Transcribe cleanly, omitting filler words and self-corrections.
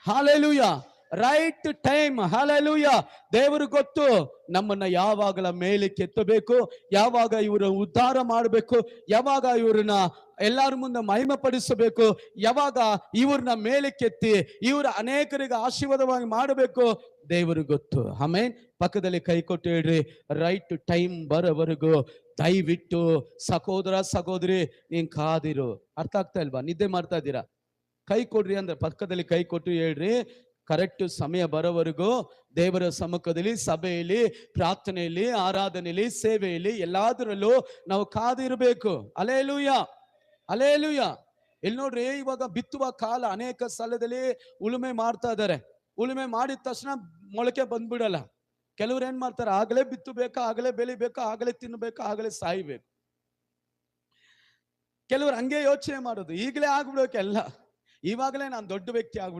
Hallelujah. Right time. Hallelujah. ದೇವರು ಗೊತ್ತು ನಮ್ಮನ್ನ ಯಾವಾಗಲ ಮೇಲೆ ಕೆತ್ತಬೇಕು, ಯಾವಾಗ ಇವರು ಉದ್ಧಾರ ಮಾಡಬೇಕು, ಯಾವಾಗ ಇವ್ರನ್ನ ಎಲ್ಲರ ಮುಂದೆ ಮಹಿಮೆ ಪಡಿಸಬೇಕು, ಯಾವಾಗ ಇವ್ರನ್ನ ಮೇಲೆ ಕೆತ್ತಿ ಇವ್ರ ಅನೇಕರಿಗೆ ಆಶೀರ್ವಾದವಾಗಿ ಮಾಡಬೇಕು, ದೇವರು ಗೊತ್ತು. ಆಮೇನ್. ಪಕ್ಕದಲ್ಲಿ ಕೈ ಕೊಟ್ಟು ಹೇಳ್ರಿ, ರೈಟ್ ಟೈಮ್ ಬರೋವರೆಗೂ ದಯವಿಟ್ಟು ಸಹೋದರ ಸಹೋದರಿ ನೀನ್ ಕಾದಿರು. ಅರ್ಥ ಆಗ್ತಾ ಇಲ್ವಾ? ನಿದ್ದೆ ಮಾಡ್ತಾ ಇದ್ದೀರಾ? ಕೈ ಕೊಡ್ರಿ ಅಂದ್ರೆ ಪಕ್ಕದಲ್ಲಿ ಕೈ ಕೊಟ್ಟು ಹೇಳ್ರಿ, ಕರೆಕ್ಟ್ ಸಮಯ ಬರೋವರೆಗೂ ದೇವರ ಸಮ್ಮುಖದಲ್ಲಿ, ಸಭೆಯಲ್ಲಿ, ಪ್ರಾರ್ಥನೆಯಲ್ಲಿ, ಆರಾಧನೆಯಲ್ಲಿ, ಸೇವೆಯಲ್ಲಿ ಎಲ್ಲಾದ್ರಲ್ಲೂ ನಾವು ಕಾದಿರಬೇಕು. ಅಲೇಲೂಯ, ಅಲೇಲೂಯ. ಇಲ್ಲಿ ನೋಡ್ರಿ, ಇವಾಗ ಬಿತ್ತುವ ಕಾಲ. ಅನೇಕ ಸ್ಥಳದಲ್ಲಿ ಉಳುಮೆ ಮಾಡ್ತಾ ಇದ್ದಾರೆ. ಉಳುಮೆ ಮಾಡಿದ ತಕ್ಷಣ ಮೊಳಕೆ ಬಂದ್ಬಿಡಲ್ಲ. ಕೆಲವ್ರು ಏನ್ ಮಾಡ್ತಾರೆ, ಆಗಲೇ ಬಿತ್ತಬೇಕು, ಆಗಲೇ ಬೆಳಿಬೇಕು, ಆಗಲೇ ತಿನ್ಬೇಕು, ಆಗಲೇ ಸಾಯ್ಬೇಕು. ಕೆಲವ್ರು ಹಂಗೆ ಯೋಚನೆ ಮಾಡೋದು, ಈಗಲೇ ಆಗ್ಬಿಡೋಕೆ ಎಲ್ಲ, ಇವಾಗಲೇ ನಾನು ದೊಡ್ಡ ವ್ಯಕ್ತಿ ಆಗ್ಬಿಡು.